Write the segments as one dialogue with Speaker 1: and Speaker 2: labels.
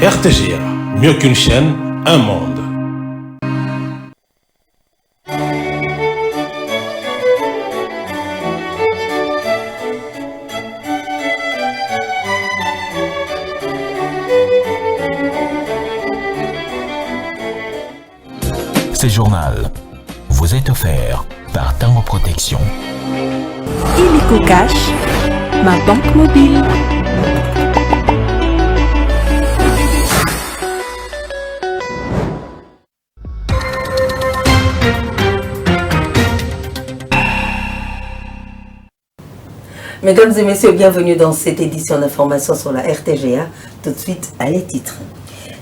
Speaker 1: RTGA, mieux qu'une chaîne, un monde.
Speaker 2: Ce journal vous est offert par Tango Protection.
Speaker 3: Illico Cash, ma banque mobile.
Speaker 4: Mesdames et messieurs, bienvenue dans cette édition d'information sur la RTGA. Tout de suite, à les titres.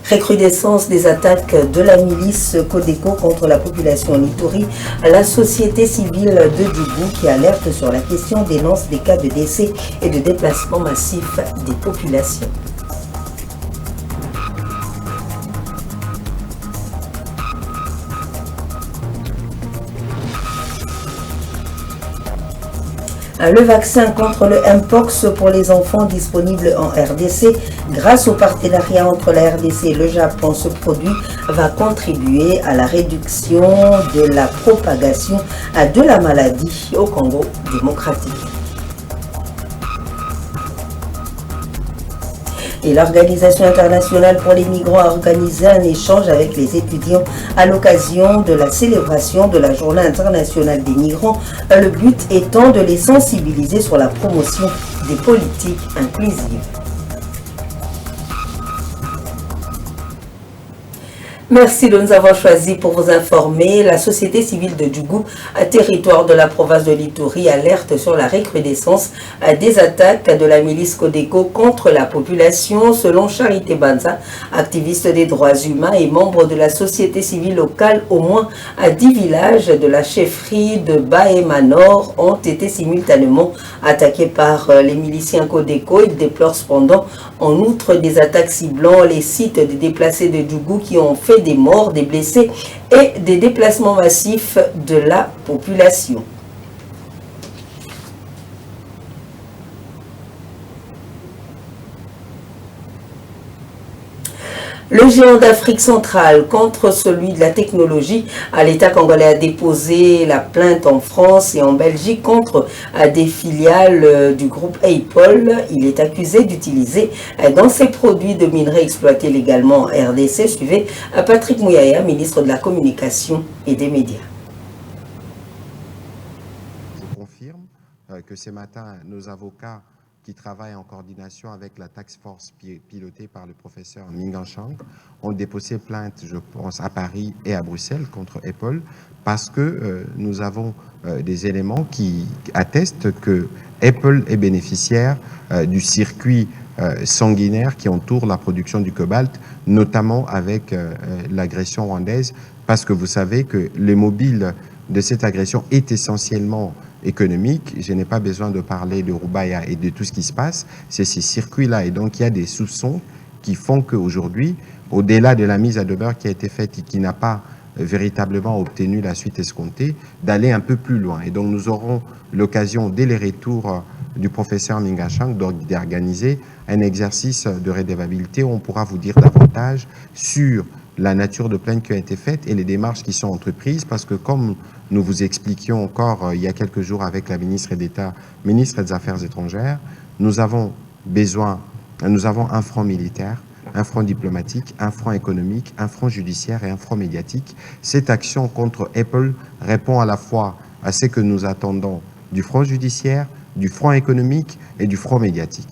Speaker 4: Recrudescence des attaques de la milice Codeco contre la population en Ituri, la société civile de Djougou qui alerte sur la question dénonce des cas de décès et de déplacement massif des populations. Le vaccin contre le Mpox pour les enfants disponible en RDC. Grâce au partenariat entre la RDC et le Japon, ce produit va contribuer à la réduction de la propagation de la maladie au Congo démocratique. Et l'Organisation internationale pour les migrants a organisé un échange avec les étudiants à l'occasion de la célébration de la Journée internationale des migrants, le but étant de les sensibiliser sur la promotion des politiques inclusives. Merci de nous avoir choisis pour vous informer. La société civile de Djougou, territoire de la province de l'Ituri, alerte sur la recrudescence des attaques de la milice Codeco contre la population. Selon Charité Banza, activiste des droits humains et membre de la société civile locale, au moins 10 villages de la chefferie de Bahema Nord ont été simultanément attaqués par les miliciens Codeco. Il déplore cependant en outre des attaques ciblant les sites des déplacés de Djougou qui ont fait des morts, des blessés et des déplacements massifs de la population. Le géant d'Afrique centrale contre celui de la technologie, l'État congolais a déposé la plainte en France et en Belgique contre des filiales du groupe Apple. Il est accusé d'utiliser dans ses produits de minerais exploités légalement en RDC. Suivez Patrick Mouyaya, ministre de la Communication et des Médias.
Speaker 5: Je confirme que ce matin, nos avocats qui travaillent en coordination avec la task force pilotée par le professeur Mingan Chang, ont déposé plainte, je pense, à Paris et à Bruxelles contre Apple, parce que nous avons des éléments qui attestent que Apple est bénéficiaire du circuit sanguinaire qui entoure la production du cobalt, notamment avec l'agression rwandaise, parce que vous savez que les mobiles de cette agression est essentiellement économique. Je n'ai pas besoin de parler de Roubaïa et de tout ce qui se passe. C'est ces circuits-là. Et donc, il y a des soupçons qui font qu'aujourd'hui, au-delà de la mise à demeure qui a été faite et qui n'a pas véritablement obtenu la suite escomptée, d'aller un peu plus loin. Et donc, nous aurons l'occasion, dès les retours du professeur Mingachang, d'organiser un exercice de redevabilité où on pourra vous dire davantage sur la nature de plainte qui a été faite et les démarches qui sont entreprises, parce que comme nous vous expliquions encore il y a quelques jours avec la ministre d'État, ministre des Affaires étrangères, nous avons un front militaire, un front diplomatique, un front économique, un front judiciaire et un front médiatique. Cette action contre Apple répond à la fois à ce que nous attendons du front judiciaire, du front économique et du front médiatique.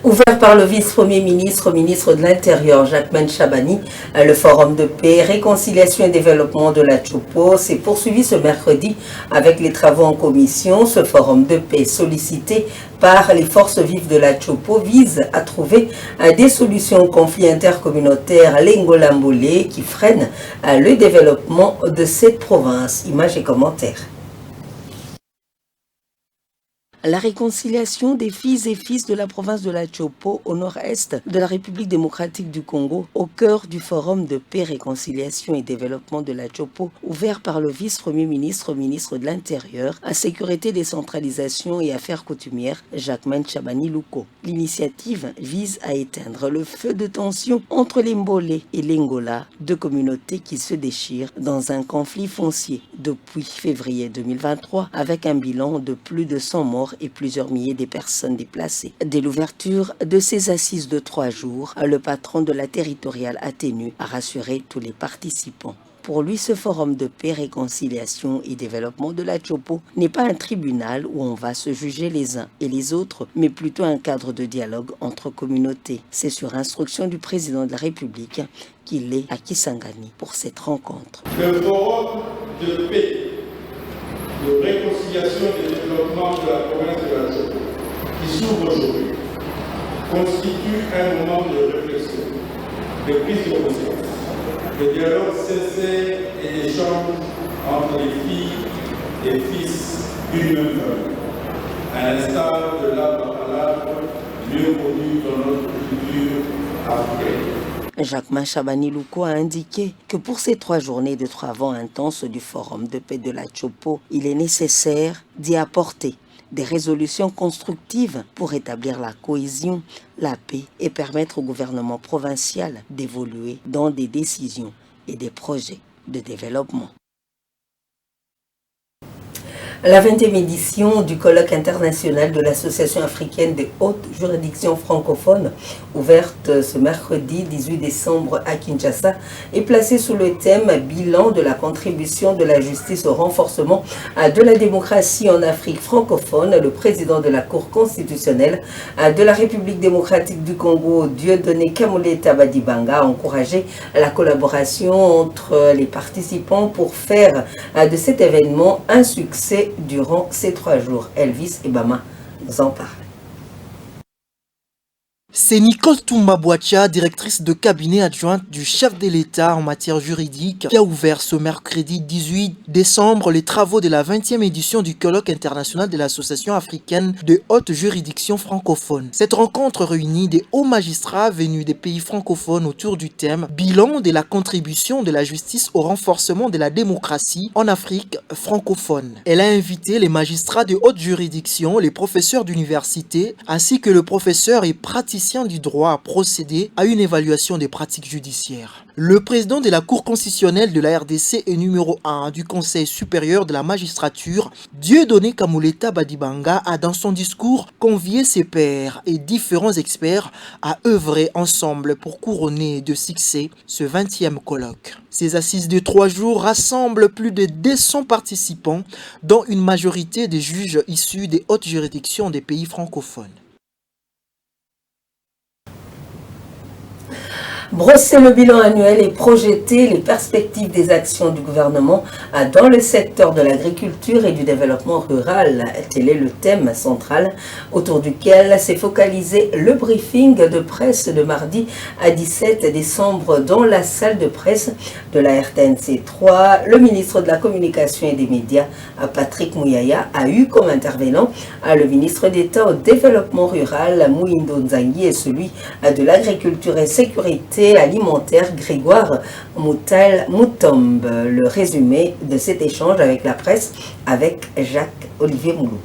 Speaker 4: Ouvert par le vice-premier ministre, ministre de l'Intérieur, Jacquemain Chabani, le forum de paix, réconciliation et développement de la Tchopo s'est poursuivi ce mercredi avec les travaux en commission. Ce forum de paix sollicité par les forces vives de la Tchopo vise à trouver des solutions aux conflits intercommunautaires Lengolambolé qui freinent le développement de cette province. Images et commentaires. La réconciliation des filles et fils de la province de la Chopo au nord-est de la République démocratique du Congo, au cœur du Forum de paix, réconciliation et développement de la Chopo, ouvert par le vice-premier ministre, ministre de l'Intérieur, à sécurité, décentralisation et affaires coutumières, Jacquemain Chabani Louko. L'initiative vise à éteindre le feu de tension entre les Mbolé et les Ngola, deux communautés qui se déchirent dans un conflit foncier depuis février 2023, avec un bilan de plus de 100 morts et plusieurs milliers de personnes déplacées. Dès l'ouverture de ces assises de 3 jours, le patron de la territoriale a tenu à rassurer tous les participants. Pour lui, ce forum de paix, réconciliation et développement de la Chopo n'est pas un tribunal où on va se juger les uns et les autres, mais plutôt un cadre de dialogue entre communautés. C'est sur instruction du président de la République qu'il est à Kisangani pour cette rencontre.
Speaker 6: Le forum de paix, de réconciliation et de développement de la province de la Chopo, qui s'ouvre aujourd'hui, constitue un moment de réflexion, de prise de conscience, de dialogue sincère et d'échange entre les filles et fils d'une même famille, à l'instar de l'arbre à l'arbre, mieux connu dans notre culture africaine.
Speaker 4: Jacquemain Chabani Louko a indiqué que pour ces 3 journées de travaux intenses du Forum de paix de la Chopo, il est nécessaire d'y apporter des résolutions constructives pour établir la cohésion, la paix et permettre au gouvernement provincial d'évoluer dans des décisions et des projets de développement. La 20e édition du colloque international de l'Association africaine des hautes juridictions francophones, ouverte ce mercredi 18 décembre à Kinshasa, est placée sous le thème « Bilan de la contribution de la justice au renforcement de la démocratie en Afrique francophone ». Le président de la Cour constitutionnelle de la République démocratique du Congo, Dieudonné Kamoleta Badibanga, a encouragé la collaboration entre les participants pour faire de cet événement un succès durant ces 3 jours. Elvis Ebama nous en parle.
Speaker 7: C'est Nicole Toumba-Boatia, directrice de cabinet adjointe du chef de l'État en matière juridique, qui a ouvert ce mercredi 18 décembre les travaux de la 20e édition du colloque international de l'Association africaine de haute juridiction francophone. Cette rencontre réunit des hauts magistrats venus des pays francophones autour du thème « Bilan de la contribution de la justice au renforcement de la démocratie en Afrique francophone ». Elle a invité les magistrats de haute juridiction, les professeurs d'université, ainsi que le professeur et praticien du droit à procéder à une évaluation des pratiques judiciaires. Le président de la Cour constitutionnelle de la RDC et numéro 1 du Conseil supérieur de la magistrature, Dieudonné Kamoleta Badibanga, a dans son discours convié ses pairs et différents experts à œuvrer ensemble pour couronner de succès ce 20e colloque. Ces assises de 3 jours rassemblent plus de 200 participants, dont une majorité des juges issus des hautes juridictions des pays francophones.
Speaker 4: Brosser le bilan annuel et projeter les perspectives des actions du gouvernement dans le secteur de l'agriculture et du développement rural. Tel est le thème central autour duquel s'est focalisé le briefing de presse de mardi à 17 décembre dans la salle de presse de la RTNC 3. Le ministre de la Communication et des Médias, Patrick Mouyaya, a eu comme intervenant le ministre d'État au développement rural, Mouindo Nzangi, et celui de l'agriculture et sécurité alimentaire, Grégoire Moutombe. Le résumé de cet échange avec la presse avec Jacques-Olivier Moulou.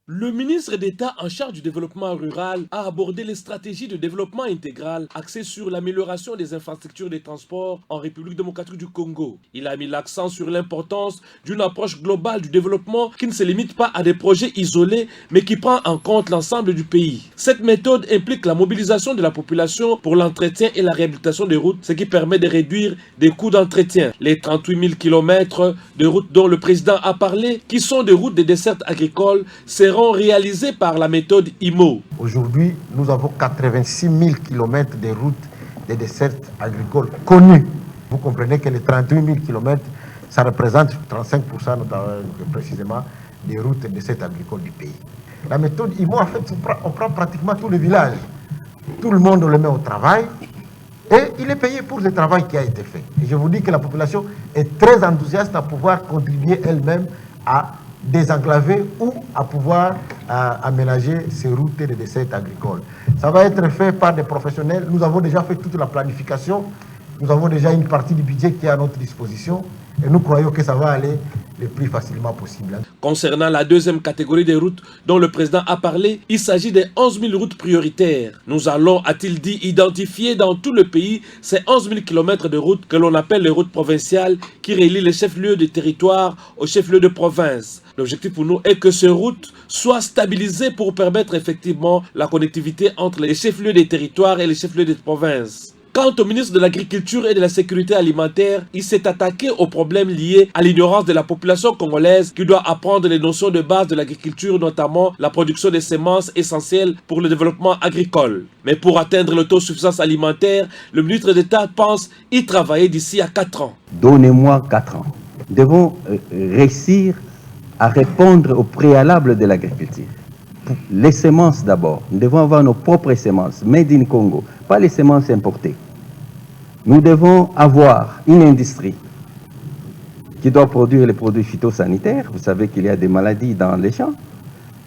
Speaker 1: Le ministre d'État en charge du développement rural a abordé les stratégies de développement intégral axées sur l'amélioration des infrastructures de transport en République démocratique du Congo. Il a mis l'accent sur l'importance d'une approche globale du développement qui ne se limite pas à des projets isolés mais qui prend en compte l'ensemble du pays. Cette méthode implique la mobilisation de la population pour l'entretien et la réhabilitation des routes, ce qui permet de réduire des coûts d'entretien. Les 38 000 km de routes dont le président a parlé, qui sont des routes de desserte agricole, seront réalisés par la méthode IMO.
Speaker 8: Aujourd'hui, nous avons 86 000 km de routes de desserte agricole connues. Vous comprenez que les 38 000 km, ça représente 35% précisément des routes de desserte agricole du pays. La méthode IMO, en fait, on prend pratiquement tous les villages. Tout le monde le met au travail et il est payé pour le travail qui a été fait. Et je vous dis que la population est très enthousiaste à pouvoir contribuer elle-même à désenclaver ou à pouvoir aménager ces routes et les dessertes agricoles. Ça va être fait par des professionnels. Nous avons déjà fait toute la planification. Nous avons déjà une partie du budget qui est à notre disposition et nous croyons que ça va aller le plus facilement possible.
Speaker 1: Concernant la deuxième catégorie des routes dont le président a parlé, il s'agit des 11 000 routes prioritaires. Nous allons, a-t-il dit, identifier dans tout le pays ces 11 000 km de routes que l'on appelle les routes provinciales qui relient les chefs-lieux de territoire aux chefs-lieux de province. L'objectif pour nous est que ces routes soient stabilisées pour permettre effectivement la connectivité entre les chefs-lieux des territoires et les chefs-lieux des provinces. Quant au ministre de l'Agriculture et de la Sécurité alimentaire, il s'est attaqué aux problèmes liés à l'ignorance de la population congolaise qui doit apprendre les notions de base de l'agriculture, notamment la production des semences essentielles pour le développement agricole. Mais pour atteindre l'autosuffisance alimentaire, le ministre d'État pense y travailler d'ici à 4 ans.
Speaker 9: Donnez-moi 4 ans. Nous devons réussir à répondre aux préalables de l'agriculture. Les semences d'abord. Nous devons avoir nos propres semences, made in Congo, pas les semences importées. Nous devons avoir une industrie qui doit produire les produits phytosanitaires. Vous savez qu'il y a des maladies dans les champs.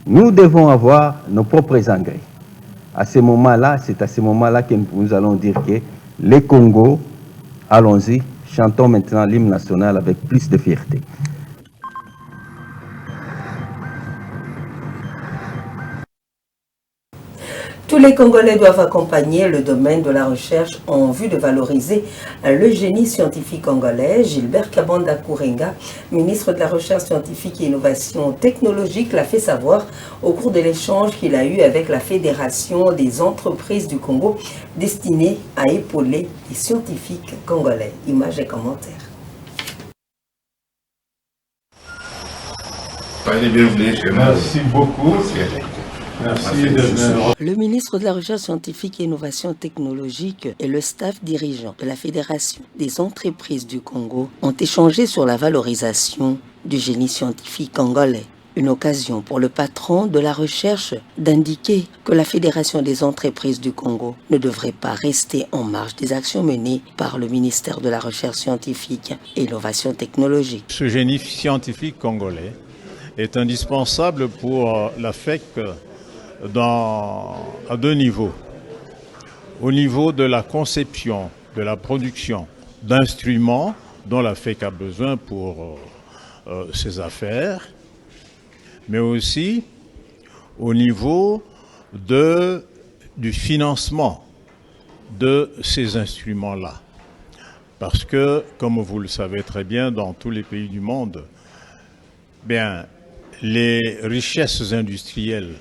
Speaker 9: Nous devons avoir nos propres engrais. À ce moment-là, c'est à ce moment-là que nous allons dire que les Congos, allons-y, chantons maintenant l'hymne national avec plus de fierté.
Speaker 4: Tous les Congolais doivent accompagner le domaine de la recherche en vue de valoriser le génie scientifique congolais. Gilbert Kabanda Kourenga, ministre de la Recherche scientifique et innovation technologique, l'a fait savoir au cours de l'échange qu'il a eu avec la Fédération des entreprises du Congo, destinée à épauler les scientifiques congolais. Images et commentaires.
Speaker 10: Merci beaucoup. Merci de venir.
Speaker 4: Le ministre de la Recherche scientifique et innovation technologique et le staff dirigeant de la Fédération des entreprises du Congo ont échangé sur la valorisation du génie scientifique congolais. Une occasion pour le patron de la recherche d'indiquer que la Fédération des entreprises du Congo ne devrait pas rester en marge des actions menées par le ministère de la Recherche scientifique et innovation technologique.
Speaker 10: Ce génie scientifique congolais est indispensable pour la FEC à 2 niveaux. Au niveau de la conception, de la production d'instruments dont la FEC a besoin pour ses affaires, mais aussi au niveau du financement de ces instruments-là. Parce que, comme vous le savez très bien, dans tous les pays du monde, les richesses industrielles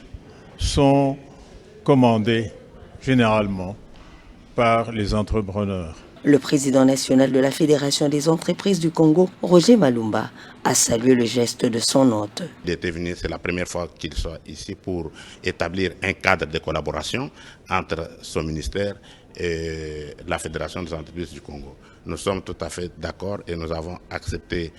Speaker 10: sont commandées généralement par les entrepreneurs.
Speaker 4: Le président national de la Fédération des entreprises du Congo, Roger Malumba, a salué le geste de son hôte.
Speaker 11: Il était venu, c'est la première fois qu'il soit ici pour établir un cadre de collaboration entre son ministère et la Fédération des entreprises du Congo. Nous sommes tout à fait d'accord et nous avons accepté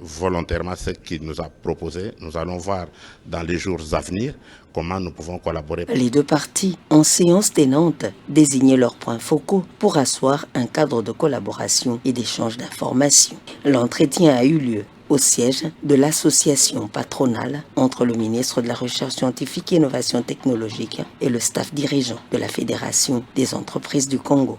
Speaker 11: volontairement ce qu'il nous a proposé. Nous allons voir dans les jours à venir comment nous pouvons collaborer.
Speaker 4: Les 2 parties, en séance tenante, désignaient leurs points focaux pour asseoir un cadre de collaboration et d'échange d'informations. L'entretien a eu lieu au siège de l'association patronale entre le ministre de la Recherche scientifique et innovation technologique et le staff dirigeant de la Fédération des entreprises du Congo.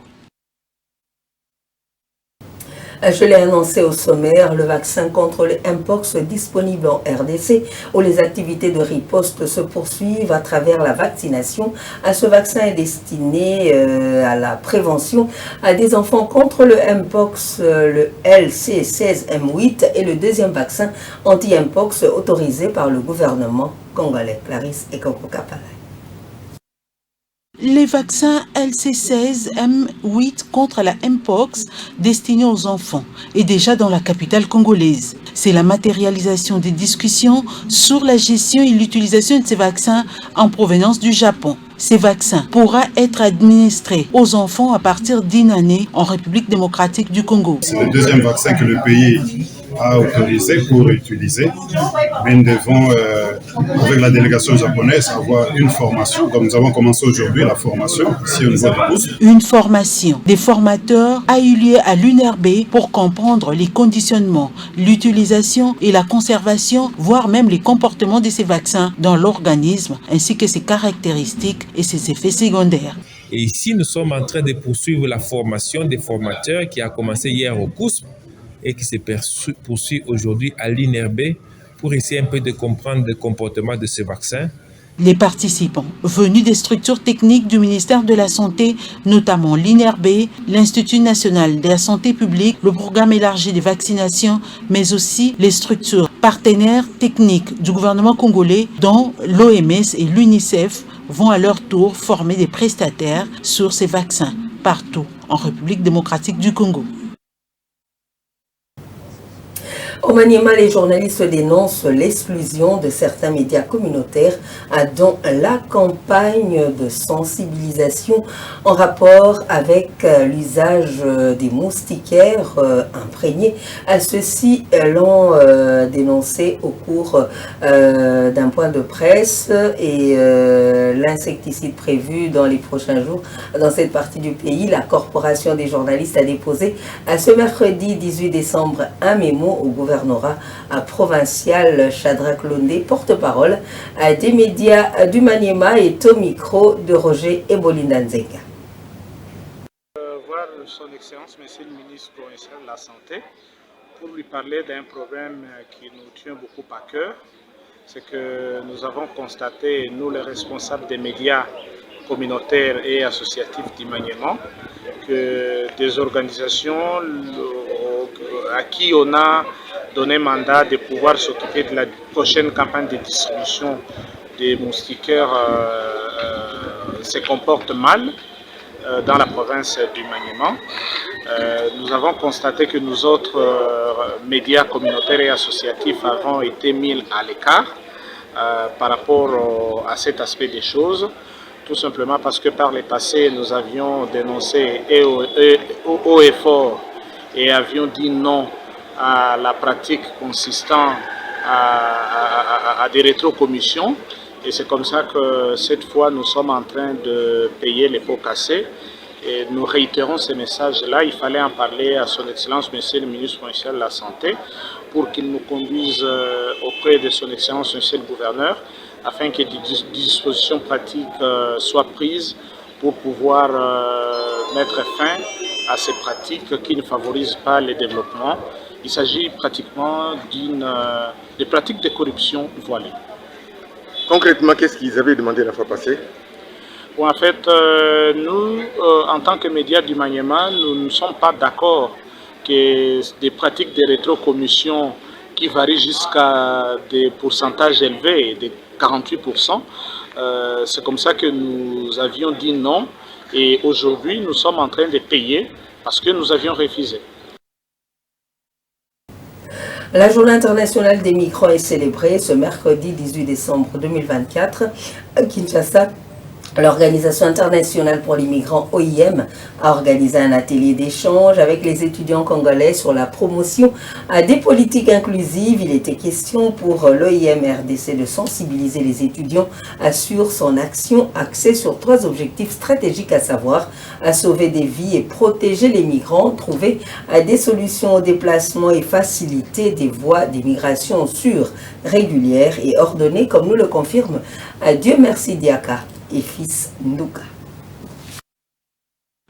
Speaker 4: Je l'ai annoncé au sommaire, le vaccin contre le Mpox disponible en RDC, où les activités de riposte se poursuivent à travers la vaccination. Ce vaccin est destiné à la prévention à des enfants contre le Mpox, le LC16M8 et le deuxième vaccin anti-Mpox autorisé par le gouvernement congolais. Clarisse Ekoko-Kapala.
Speaker 12: Les vaccins LC16M8 contre la Mpox destinés aux enfants est déjà dans la capitale congolaise. C'est la matérialisation des discussions sur la gestion et l'utilisation de ces vaccins en provenance du Japon. Ces vaccins pourront être administrés aux enfants à partir d'1 année en République démocratique du Congo.
Speaker 13: C'est le deuxième vaccin que le pays a autorisé pour utiliser. Mais nous devons, avec la délégation japonaise, avoir une formation. Donc nous avons commencé aujourd'hui la formation ici au niveau de Pousse.
Speaker 12: Une formation des formateurs a eu lieu à l'UNRB pour comprendre les conditionnements, l'utilisation et la conservation, voire même les comportements de ces vaccins dans l'organisme, ainsi que ses caractéristiques et ses effets secondaires.
Speaker 14: Et ici, nous sommes en train de poursuivre la formation des formateurs qui a commencé hier au COUSP et qui se poursuit aujourd'hui à l'INRB pour essayer un peu de comprendre le comportement de ces vaccins.
Speaker 12: Les participants, venus des structures techniques du ministère de la Santé, notamment l'INRB, l'Institut national de la santé publique, le programme élargi de vaccination, mais aussi les structures partenaires techniques du gouvernement congolais, dont l'OMS et l'UNICEF, vont à leur tour former des prestataires sur ces vaccins partout en République démocratique du Congo.
Speaker 4: Au Maniema, les journalistes dénoncent l'exclusion de certains médias communautaires dont la campagne de sensibilisation en rapport avec l'usage des moustiquaires imprégnés. Ceux-ci l'ont dénoncé au cours d'un point de presse et l'insecticide prévu dans les prochains jours dans cette partie du pays. La Corporation des journalistes a déposé ce mercredi 18 décembre un mémo au gouvernement provincial. Shadrach Londé, porte-parole des médias du Maniema, est au micro de Roger Ebolindanzenga.
Speaker 15: Voir son Excellence, Monsieur le ministre provincial de la Santé, pour lui parler d'un problème qui nous tient beaucoup à cœur. C'est que nous avons constaté, nous les responsables des médias communautaires et associatifs du Maniema, que des organisations à qui on a donné mandat de pouvoir s'occuper de la prochaine campagne de distribution des moustiquaires se comportent mal dans la province du Maniema. Nous avons constaté que nous autres médias communautaires et associatifs avons été mis à l'écart par rapport à cet aspect des choses, tout simplement parce que par le passé nous avions dénoncé haut et fort et avions dit non à la pratique consistant à des rétrocommissions. Et c'est comme ça que cette fois nous sommes en train de payer les pots cassés. Et nous réitérons ces messages-là. Il fallait en parler à son Excellence, Monsieur le ministre provincial de la Santé, pour qu'il nous conduise auprès de son Excellence, Monsieur le gouverneur, afin que des dispositions pratiques soient prises pour pouvoir mettre fin à ces pratiques qui ne favorisent pas le développement. Il s'agit pratiquement de pratiques de corruption voilée.
Speaker 16: Concrètement, qu'est-ce qu'ils avaient demandé la fois passée?
Speaker 15: Bon, en fait, nous, en tant que médias du Maniema, nous ne sommes pas d'accord que des pratiques de rétrocommission qui varient jusqu'à des pourcentages élevés, de 48%, c'est comme ça que nous avions dit non. Et aujourd'hui, nous sommes en train de payer parce que nous avions refusé.
Speaker 4: La Journée internationale des migrants est célébrée ce mercredi 18 décembre 2024 à Kinshasa. L'Organisation internationale pour les migrants OIM a organisé un atelier d'échange avec les étudiants congolais sur la promotion des politiques inclusives. Il était question pour l'OIM RDC de sensibiliser les étudiants sur son action axée sur 3 objectifs stratégiques, à savoir sauver des vies et protéger les migrants, trouver des solutions au déplacement et faciliter des voies d'immigration sûres, régulières et ordonnées, comme nous le confirme Dieu merci Diaka et fils Ndouka.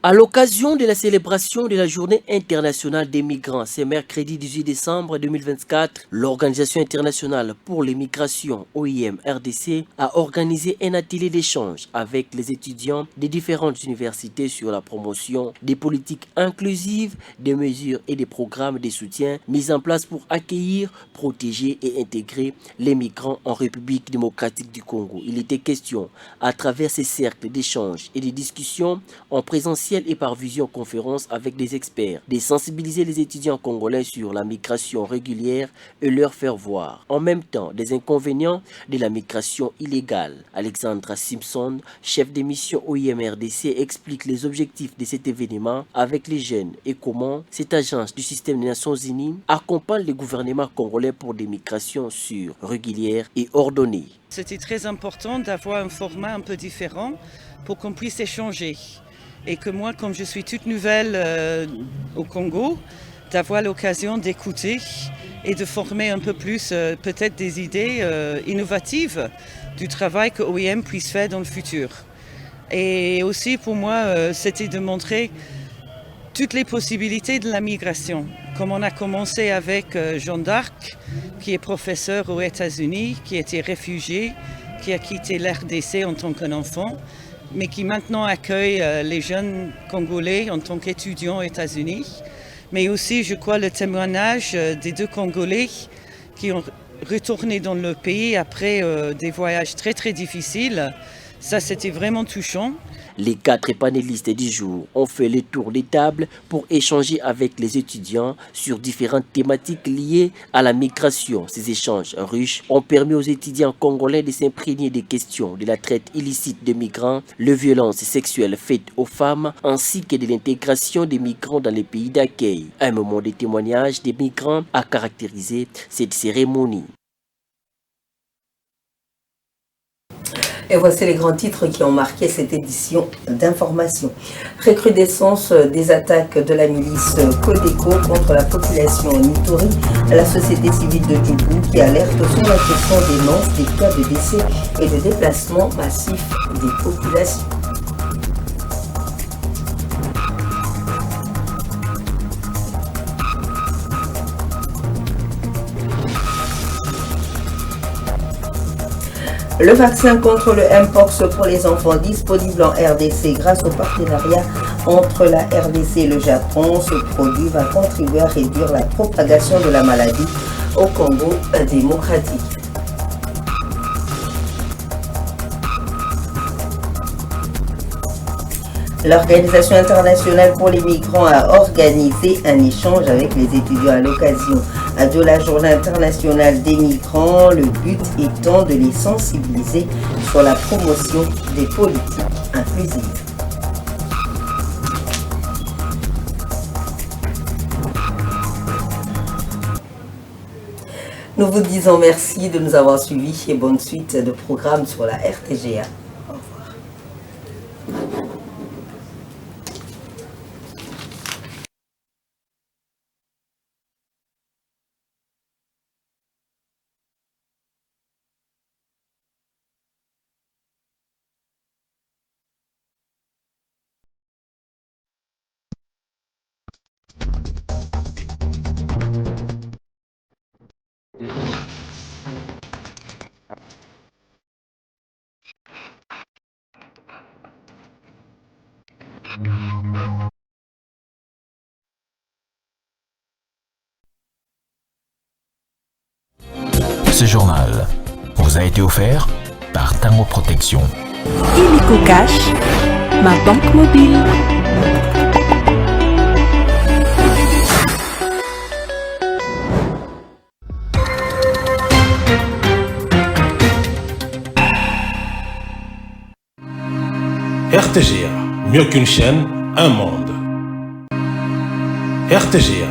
Speaker 17: À l'occasion de la célébration de la Journée internationale des migrants, ce mercredi 18 décembre 2024, l'Organisation internationale pour les migrations OIM RDC a organisé un atelier d'échange avec les étudiants des différentes universités sur la promotion des politiques inclusives, des mesures et des programmes de soutien mis en place pour accueillir, protéger et intégrer les migrants en République démocratique du Congo. Il était question, à travers ces cercles d'échange et de discussions en présentiel présentiel et par visioconférence avec des experts, de sensibiliser les étudiants congolais sur la migration régulière et leur faire voir en même temps des inconvénients de la migration illégale. Alexandra Simpson, chef de mission OIM RDC, explique les objectifs de cet événement avec les jeunes et comment cette agence du système des Nations Unies accompagne les gouvernements congolais pour des migrations sûres, régulières et ordonnées.
Speaker 18: C'était très important d'avoir un format un peu différent pour qu'on puisse échanger. Et que moi, comme je suis toute nouvelle au Congo, d'avoir l'occasion d'écouter et de former un peu plus peut-être des idées innovatives du travail que OIM puisse faire dans le futur. Et aussi pour moi, c'était de montrer toutes les possibilités de la migration. Comme on a commencé avec Jeanne d'Arc, qui est professeur aux États-Unis, qui était réfugié, qui a quitté l'RDC en tant qu'enfant, mais qui maintenant accueille les jeunes Congolais en tant qu'étudiants aux États-Unis. Mais aussi, je crois, le témoignage des deux Congolais qui ont retourné dans leur pays après des voyages très très difficiles. Ça, c'était vraiment touchant.
Speaker 17: Les 4 panélistes du jour ont fait le tour des tables pour échanger avec les étudiants sur différentes thématiques liées à la migration. Ces échanges riches ont permis aux étudiants congolais de s'imprégner des questions de la traite illicite de migrants, les violences sexuelles faites aux femmes, ainsi que de l'intégration des migrants dans les pays d'accueil. Un moment de témoignage des migrants a caractérisé cette cérémonie.
Speaker 4: Et voici les grands titres qui ont marqué cette édition d'information. Recrudescence des attaques de la milice Codeco contre la population en Ituri, la société civile de Djougou qui alerte sur la question dénonce des cas de décès et de déplacement massif des populations. Le vaccin contre le Mpox pour les enfants disponible en RDC grâce au partenariat entre la RDC et le Japon. Ce produit va contribuer à réduire la propagation de la maladie au Congo démocratique. L'Organisation internationale pour les migrants a organisé un échange avec les étudiants à l'occasion de la Journée internationale des migrants, le but étant de les sensibiliser sur la promotion des politiques inclusives. Nous vous disons merci de nous avoir suivis et bonne suite de programmes sur la RTGA. Au revoir.
Speaker 2: Ce journal vous a été offert par Tango Protection.
Speaker 3: Illico Cash, ma banque mobile.
Speaker 19: RTGA, mieux qu'une chaîne, un monde. RTGA,